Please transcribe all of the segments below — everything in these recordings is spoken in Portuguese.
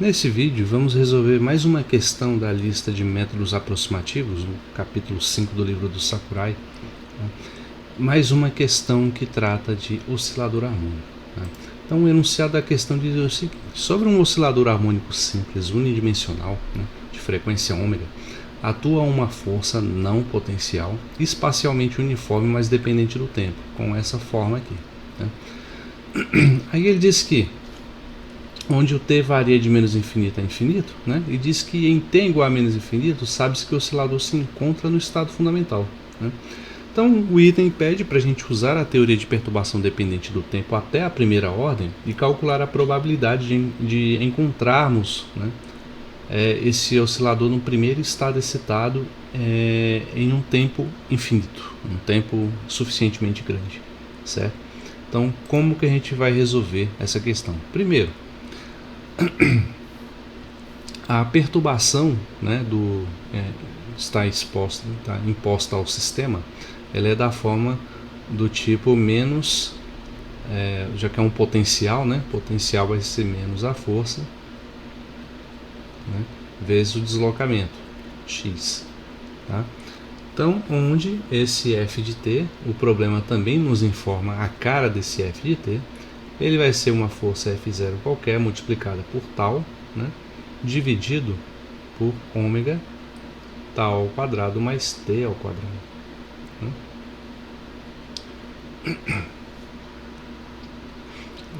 Nesse vídeo vamos resolver mais uma questão da lista de métodos aproximativos, no capítulo 5 do livro do Sakurai. Mais uma questão que trata de oscilador harmônico. Então o enunciado da questão diz o seguinte: sobre um oscilador harmônico simples unidimensional, de frequência ômega, atua uma força não potencial, espacialmente uniforme, mas dependente do tempo, com essa forma aqui. Aí ele diz que onde o t varia de menos infinito a infinito, e diz que em t igual a menos infinito, sabe-se que o oscilador se encontra no estado fundamental. Então o item pede para a gente usar a teoria de perturbação dependente do tempo até a primeira ordem e calcular a probabilidade de encontrarmos esse oscilador no primeiro estado excitado em um tempo infinito, um tempo suficientemente grande, certo? Então como que a gente vai resolver essa questão? Primeiro, a perturbação está imposta ao sistema, ela é da forma do tipo menos, já que é um potencial, potencial vai ser menos a força, vezes o deslocamento, x. Tá? Então, onde esse f de t, o problema também nos informa a cara desse f de t, ele vai ser uma força F0 qualquer multiplicada por tal, dividido por ômega tal ao quadrado mais t ao quadrado.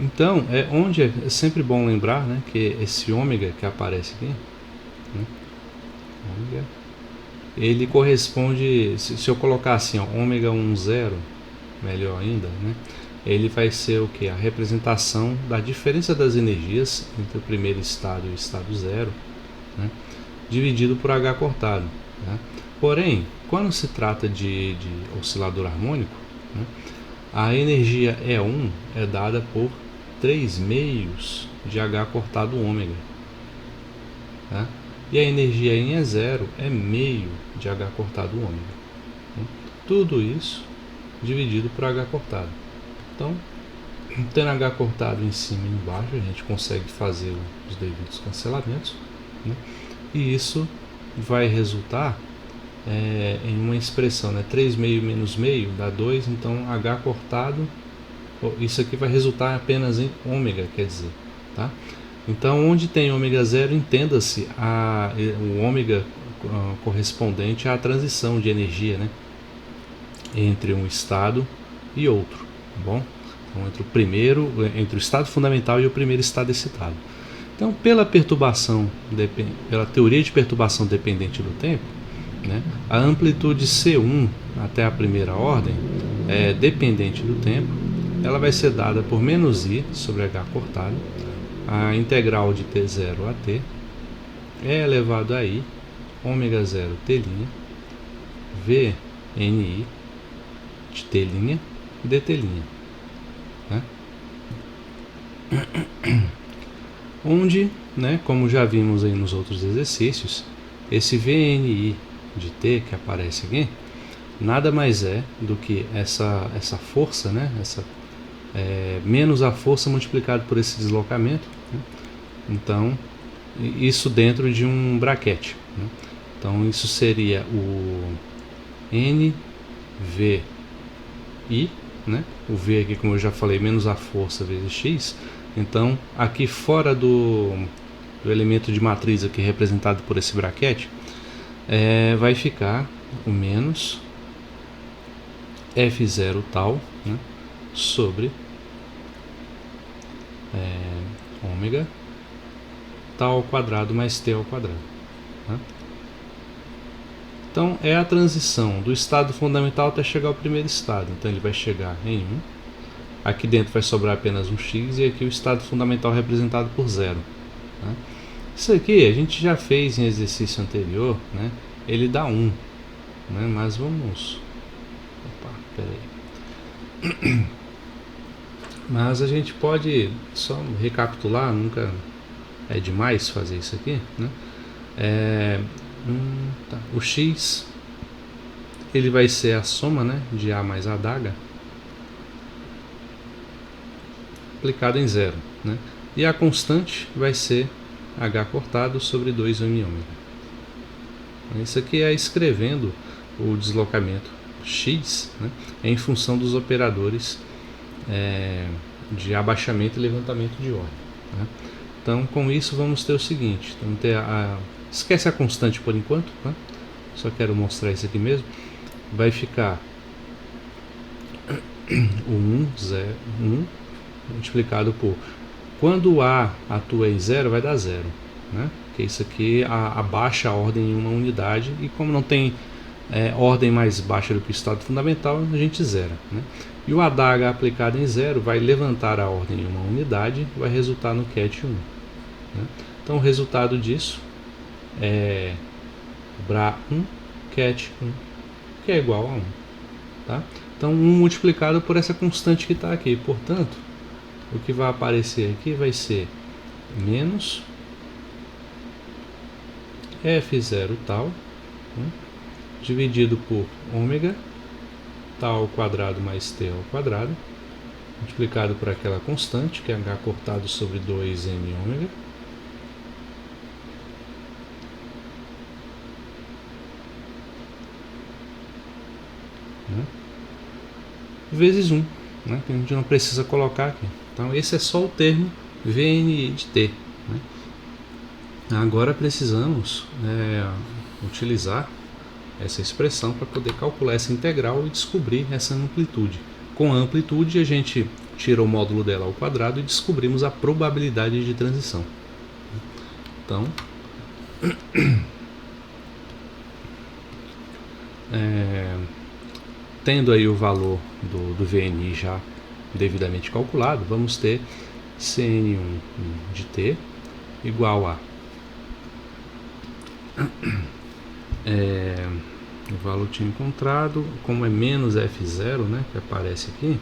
Então, onde é sempre bom lembrar que esse ômega que aparece aqui, ômega, ele corresponde, se eu colocar assim, ômega 10, melhor ainda, ele vai ser o que? A representação da diferença das energias entre o primeiro estado e o estado zero, dividido por H cortado. Porém, quando se trata de oscilador harmônico, a energia E1 é dada por 3 meios de H cortado ômega. E a energia em E0 é meio de H cortado ômega. Tudo isso dividido por H cortado. Então, tendo H cortado em cima e embaixo, a gente consegue fazer os devidos cancelamentos, e isso vai resultar em uma expressão, 3 meio menos meio dá 2, então H cortado, isso aqui vai resultar apenas em ômega, quer dizer, tá? Então, onde tem ômega 0, entenda-se o ômega correspondente à transição de energia, entre um estado e outro, tá bom? Então, entre o estado fundamental e o primeiro estado excitado. Então, pela teoria de perturbação dependente do tempo, a amplitude C1 até a primeira ordem dependente do tempo, ela vai ser dada por menos I sobre H cortado, a integral de T0 a T é elevado a I, ômega 0 T', VNI de T' dt'. Onde, como já vimos aí nos outros exercícios, esse VNI de T que aparece aqui, nada mais é do que essa força, menos a força multiplicado por esse deslocamento. Então, isso dentro de um braquete. Então, isso seria o NVI, o V aqui, como eu já falei, menos a força vezes x. Então, aqui fora do elemento de matriz aqui representado por esse braquete, vai ficar o menos F0 tal, sobre ômega tal ao quadrado mais t ao quadrado. Então, é a transição do estado fundamental até chegar ao primeiro estado. Então, ele vai chegar em 1. Aqui dentro vai sobrar apenas um x e aqui o estado fundamental representado por 0. Isso aqui a gente já fez em exercício anterior, ele dá 1. Mas vamos... Opa, peraí. Mas a gente pode só recapitular, nunca é demais fazer isso aqui, O x ele vai ser a soma de A mais a adaga aplicada em 0, e a constante vai ser h cortado sobre 2m ômega. Isso aqui é escrevendo o deslocamento x, né, em função dos operadores de abaixamento e levantamento de ordem. Né? Então, com isso, vamos ter o seguinte: vamos ter esquece a constante por enquanto, né? Só quero mostrar isso aqui mesmo. Vai ficar o 1 multiplicado por... Quando A atua em 0, vai dar 0. Né? Porque isso aqui abaixa a ordem em uma unidade, e como não tem ordem mais baixa do que o estado fundamental, a gente zera. Né? E o adaga aplicado em 0 vai levantar a ordem em uma unidade, vai resultar no ket 1. Né? Então o resultado disso é Bra1 ket 1, que é igual a 1. Tá? Então 1 multiplicado por essa constante que está aqui. Portanto, o que vai aparecer aqui vai ser menos F0 tal, né, dividido por ômega tal ao quadrado mais t ao quadrado, multiplicado por aquela constante, que é h cortado sobre 2m ômega, né, vezes 1, né, que a gente não precisa colocar aqui. Então esse é só o termo VNI de t. Né. Agora precisamos utilizar essa expressão para poder calcular essa integral e descobrir essa amplitude. Com a amplitude a gente tira o módulo dela ao quadrado e descobrimos a probabilidade de transição. Então, tendo aí o valor do VNI já devidamente calculado, vamos ter Cn1 de t igual a o valor tinha encontrado, como é menos F0, né, que aparece aqui,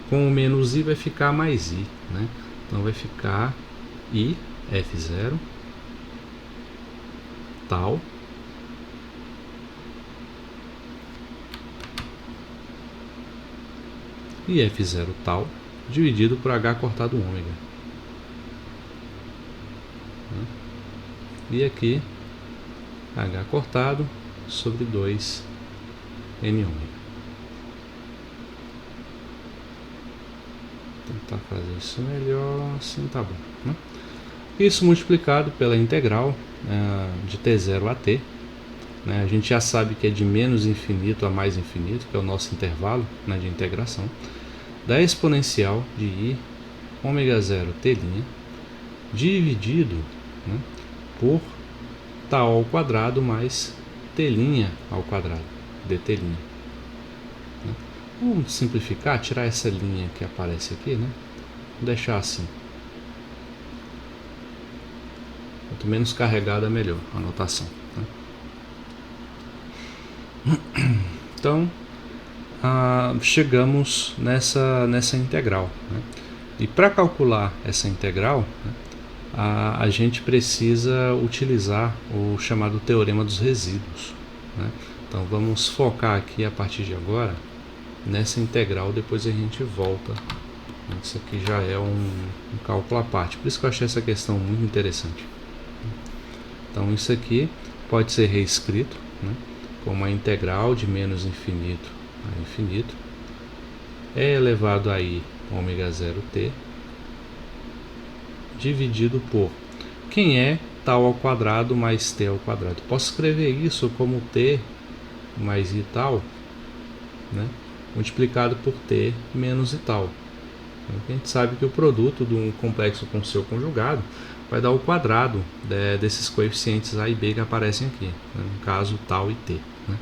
com o menos I vai ficar mais I, né? Então vai ficar I F0 tal e F0 tal dividido por H cortado ômega. E aqui H cortado sobre 2 M ômega. Tentar fazer isso melhor, assim tá bom. Né? Isso multiplicado pela integral de T0 a T. Né? A gente já sabe que é de menos infinito a mais infinito, que é o nosso intervalo, né, de integração, da exponencial de I ômega 0 T' dividido, né, por tal ao quadrado mais T' ao quadrado, dt'. Né? Vamos simplificar, tirar essa linha que aparece aqui, né? Vou deixar assim. Quanto menos carregada, melhor a anotação. Né? Então, chegamos nessa integral. Né? E para calcular essa integral, né, a gente precisa utilizar o chamado teorema dos resíduos. Né? Então vamos focar aqui a partir de agora nessa integral, depois a gente volta. Isso aqui já é um cálculo à parte, por isso que eu achei essa questão muito interessante. Então isso aqui pode ser reescrito, né, como a integral de menos infinito a infinito é elevado a I ômega 0t dividido por quem é tal ao quadrado mais t ao quadrado. Posso escrever isso como t mais i tal, né, multiplicado por t menos i tal. A gente sabe que o produto de um complexo com seu conjugado vai dar o quadrado desses coeficientes a e b que aparecem aqui, né, no caso tal e t. Né.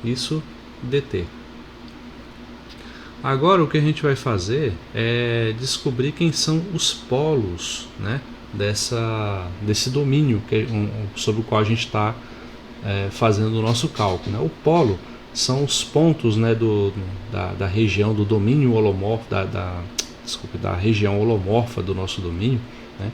Isso dt. Agora o que a gente vai fazer é descobrir quem são os polos, né, desse domínio sobre o qual a gente está fazendo o nosso cálculo. Né. O polo são os pontos, né, da região do domínio holomorfo, da região holomorfa do nosso domínio, né,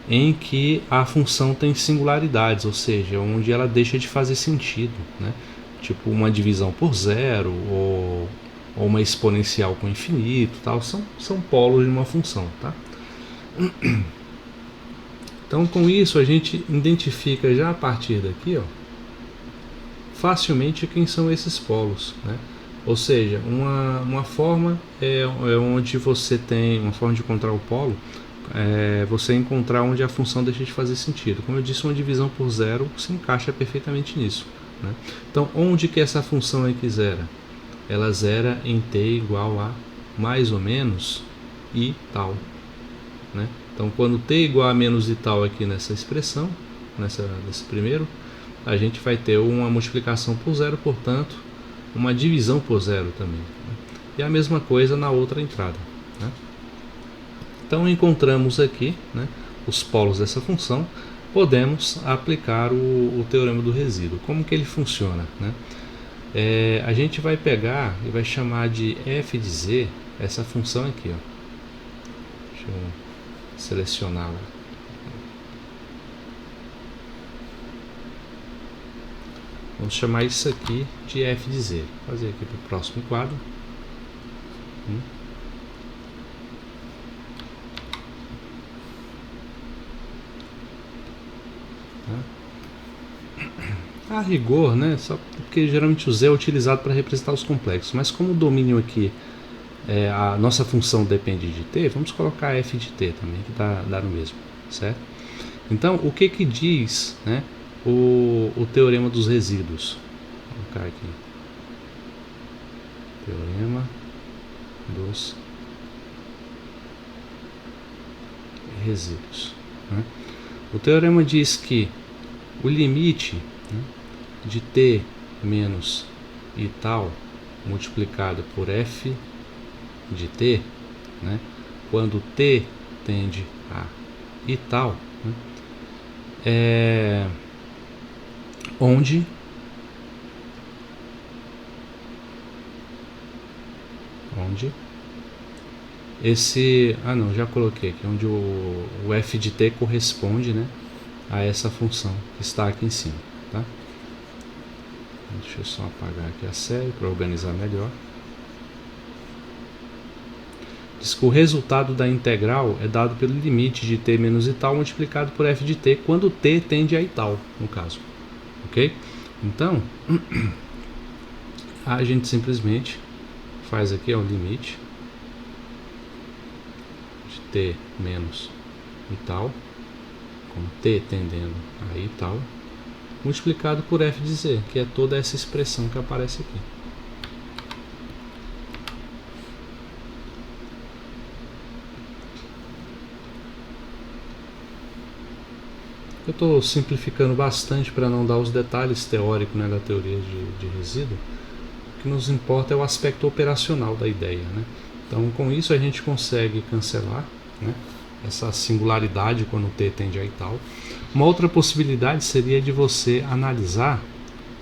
em que a função tem singularidades, ou seja, onde ela deixa de fazer sentido, né, tipo uma divisão por zero ou uma exponencial com infinito, tal, são polos de uma função, tá? Então, com isso, a gente identifica já a partir daqui, ó, facilmente quem são esses polos, né? Ou seja, uma forma é onde você tem, uma forma de encontrar o polo, é você encontrar onde a função deixa de fazer sentido. Como eu disse, uma divisão por zero se encaixa perfeitamente nisso, né? Então, onde que essa função aqui zera? Ela zera em t igual a mais ou menos i tal, né? Então, quando t igual a menos i tal aqui nessa expressão, nesse primeiro, a gente vai ter uma multiplicação por zero, portanto, uma divisão por zero também, né? E a mesma coisa na outra entrada, né? Então, encontramos aqui, né, os polos dessa função, podemos aplicar o teorema do resíduo. Como que ele funciona, né? A gente vai pegar e vai chamar de f de z essa função aqui, ó. Deixa eu selecioná-la. Vamos chamar isso aqui de f de z. Vou fazer aqui para o próximo quadro. A rigor, né, só porque geralmente o z é utilizado para representar os complexos, mas como o domínio aqui, a nossa função depende de t, vamos colocar f de t também, que dá no mesmo, certo? Então, o que diz, né, o teorema dos resíduos? Vou colocar aqui. Teorema dos resíduos, né? O teorema diz que o limite, né, de t menos i tal multiplicado por f de t, né, quando t tende a i tal, né, é onde esse, já coloquei aqui, onde o f de t corresponde, né, a essa função que está aqui em cima, tá? Deixa eu só apagar aqui a série para organizar melhor. Diz que o resultado da integral é dado pelo limite de t menos i tal multiplicado por f de t, quando t tende a i tal, no caso. Ok? Então, a gente simplesmente faz aqui, ó, o limite de t menos i tal, com t tendendo a i tal, multiplicado por f de z, que é toda essa expressão que aparece aqui. Eu estou simplificando bastante para não dar os detalhes teóricos, né, da teoria de resíduo. O que nos importa é o aspecto operacional da ideia, né? Então, com isso a gente consegue cancelar, né, essa singularidade quando t tende a i tal. Uma outra possibilidade seria de você analisar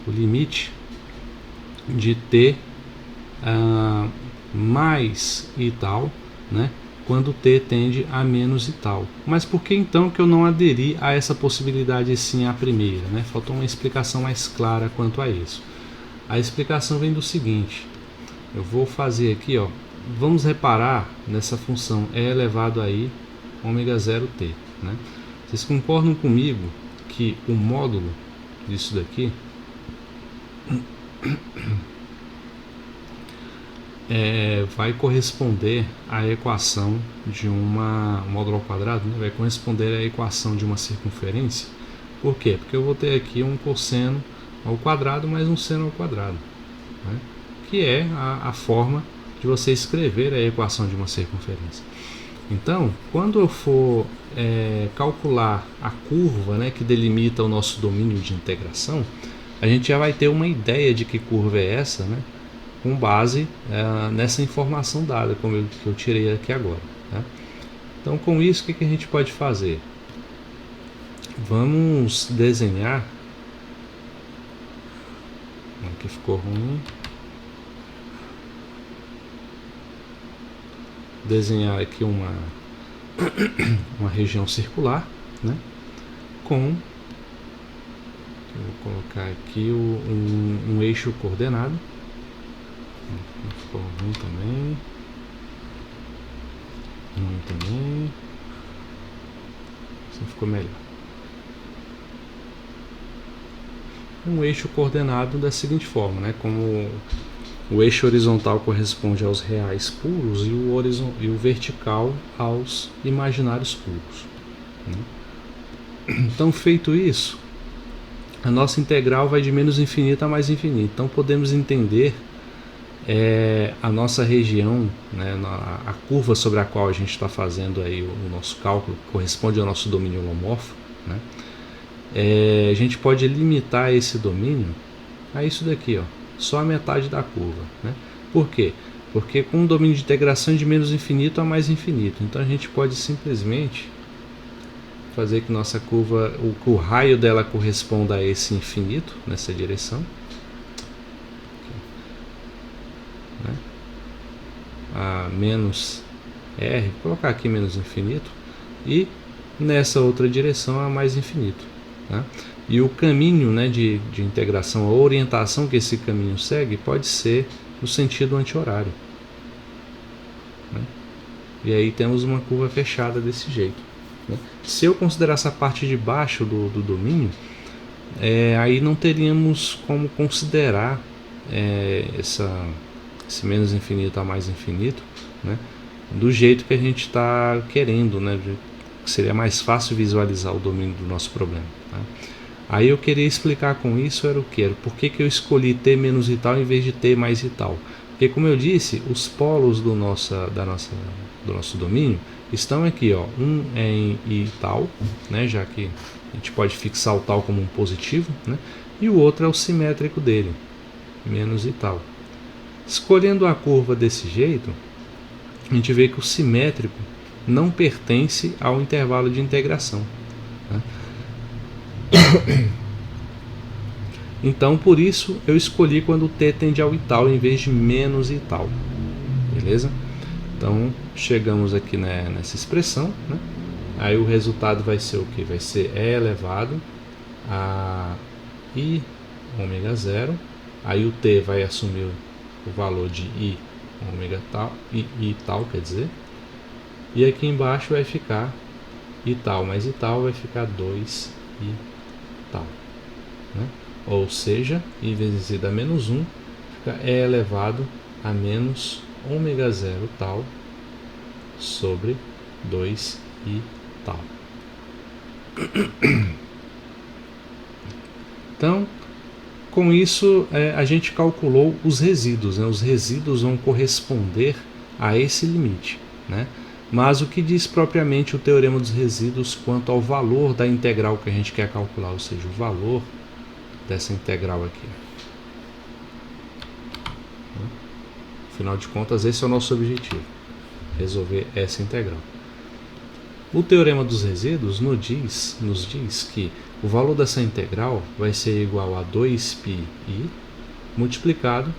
o limite de t mais i tal, né, quando t tende a menos i tal. Mas por que então que eu não aderi a essa possibilidade sim à primeira, né? Faltou uma explicação mais clara quanto a isso. A explicação vem do seguinte: eu vou fazer aqui, ó, vamos reparar nessa função e elevado a i ômega 0t, né? Vocês concordam comigo que o módulo disso daqui vai corresponder à equação de uma módulo ao quadrado, né? Vai corresponder à equação de uma circunferência. Por quê? Porque eu vou ter aqui um cosseno ao quadrado mais um seno ao quadrado, né? Que é a forma de você escrever a equação de uma circunferência. Então, quando eu for calcular a curva, né, que delimita o nosso domínio de integração, a gente já vai ter uma ideia de que curva é essa, né, com base nessa informação dada, como que eu tirei aqui agora, tá? Então, com isso, o que a gente pode fazer? Vamos desenhar. Aqui ficou ruim. Desenhar aqui uma região circular, né, com, eu vou colocar aqui um eixo coordenado. Ficou ruim também. Assim ficou melhor. Um eixo coordenado da seguinte forma, né? Como o eixo horizontal corresponde aos reais puros e o vertical aos imaginários puros, né? Então, feito isso, a nossa integral vai de menos infinito a mais infinito. Então, podemos entender a nossa região, né, a curva sobre a qual a gente está fazendo aí o nosso cálculo, que corresponde ao nosso domínio holomorfo, né? A gente pode limitar esse domínio a isso daqui, ó, só a metade da curva, né? Por quê? Porque com um domínio de integração de menos infinito a mais infinito, então a gente pode simplesmente fazer que nossa curva, o raio dela corresponda a esse infinito, nessa direção, né? A menos r, vou colocar aqui menos infinito, e nessa outra direção a mais infinito, né? E o caminho, né, de integração, a orientação que esse caminho segue pode ser no sentido anti-horário, né? E aí temos uma curva fechada desse jeito, né? Se eu considerar essa parte de baixo do domínio, aí não teríamos como considerar esse menos infinito a mais infinito, né, do jeito que a gente está querendo, né, que seria mais fácil visualizar o domínio do nosso problema, tá? Aí eu queria explicar com isso era o que? Por que eu escolhi T menos e tal em vez de T mais e tal? Porque, como eu disse, os polos do nosso domínio estão aqui, ó, um é em I tal, né, já que a gente pode fixar o tal como um positivo, né, e o outro é o simétrico dele, menos e tal. Escolhendo a curva desse jeito, a gente vê que o simétrico não pertence ao intervalo de integração, né? Então, por isso, eu escolhi quando t tende ao e tal em vez de menos e tal. Beleza? Então, chegamos aqui nessa expressão, né? Aí o resultado vai ser o que? Vai ser e elevado a i ômega zero. Aí o t vai assumir o valor de i ômega tal, i tal, quer dizer. E aqui embaixo vai ficar i tal mais i tal, vai ficar 2 i tal, né? Ou seja, i vezes i dá menos 1, fica e elevado a menos ômega zero tal sobre 2i tal. Então, com isso, a gente calculou os resíduos, né? Os resíduos vão corresponder a esse limite, né? Mas o que diz propriamente o teorema dos resíduos quanto ao valor da integral que a gente quer calcular, ou seja, o valor dessa integral aqui. Afinal de contas, esse é o nosso objetivo, resolver essa integral. O teorema dos resíduos nos diz que o valor dessa integral vai ser igual a 2πi multiplicado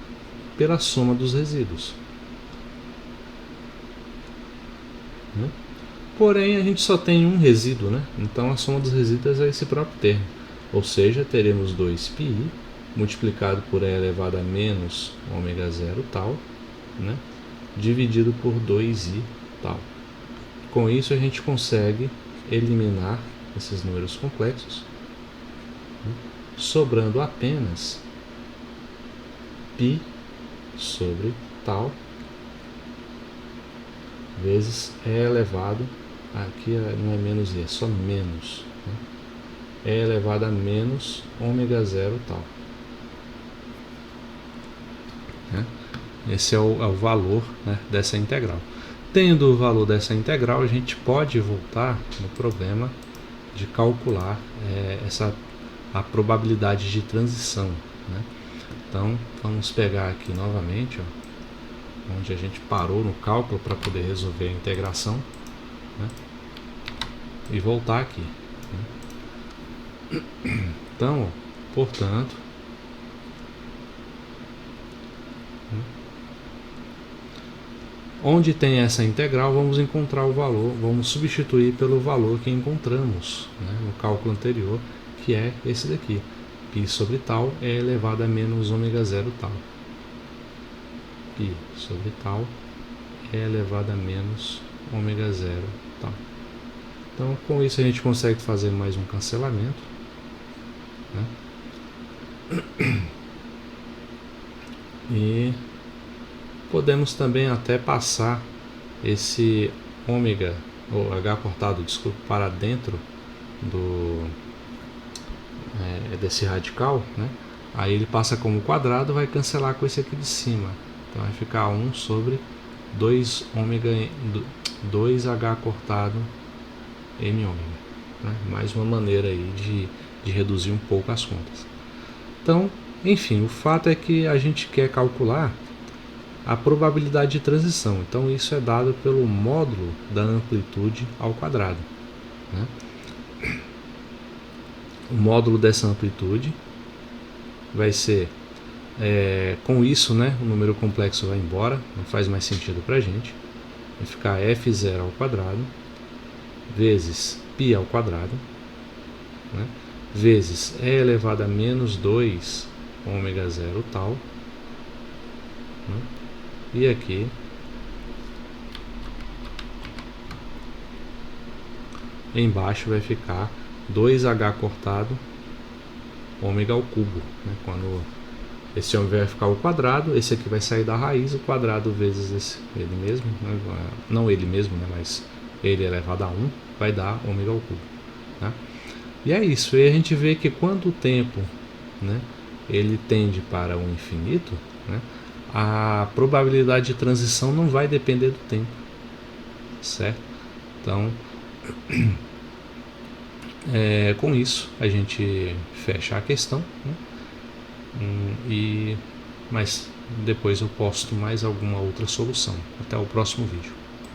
pela soma dos resíduos. Porém, a gente só tem um resíduo, né? Então a soma dos resíduos é esse próprio termo. Ou seja, teremos 2πi multiplicado por e elevado a menos ômega zero tal, né, dividido por 2i tal. Com isso a gente consegue eliminar esses números complexos, né, sobrando apenas π sobre tal vezes e elevado, aqui não é menos i, é só menos, né, e elevado a menos ômega zero tal, né? Esse é o valor, né, dessa integral. Tendo o valor dessa integral, a gente pode voltar no problema de calcular a probabilidade de transição, né? Então, vamos pegar aqui novamente, ó, onde a gente parou no cálculo para poder resolver a integração, né, e voltar aqui, né? Então, ó, portanto, onde tem essa integral, vamos encontrar o valor, vamos substituir pelo valor que encontramos, né, no cálculo anterior, que é esse daqui, π sobre tal é elevado a menos ômega zero tal. π sobre tal é elevado a menos ômega zero tal. Então, com isso a gente consegue fazer mais um cancelamento, né? E podemos também até passar esse ômega, ou H cortado, desculpa, para dentro desse radical, né? Aí ele passa como quadrado, vai cancelar com esse aqui de cima. Então vai ficar 1 sobre 2 ômega, 2H cortado M ômega, né? Mais uma maneira aí de reduzir um pouco as contas. Então, enfim, o fato é que a gente quer calcular a probabilidade de transição. Então isso é dado pelo módulo da amplitude ao quadrado, né? O módulo dessa amplitude vai ser, com isso, né, o número complexo vai embora, não faz mais sentido para a gente. Vai ficar f0 ao quadrado vezes π ao quadrado, né, vezes e elevado a menos 2 ômega 0 tal, né, e aqui embaixo vai ficar 2h cortado ômega ao cubo, né? Quando esse ômega vai ficar ao quadrado, esse aqui vai sair da raiz, o quadrado vezes ele mesmo, né? Não ele mesmo, né? Mas ele elevado a 1 vai dar ômega ao cubo, né? E é isso, e a gente vê que quando o tempo, né, ele tende para o infinito, né, a probabilidade de transição não vai depender do tempo, certo? Então, com isso a gente fecha a questão, né? Mas depois eu posto mais alguma outra solução. Até o próximo vídeo.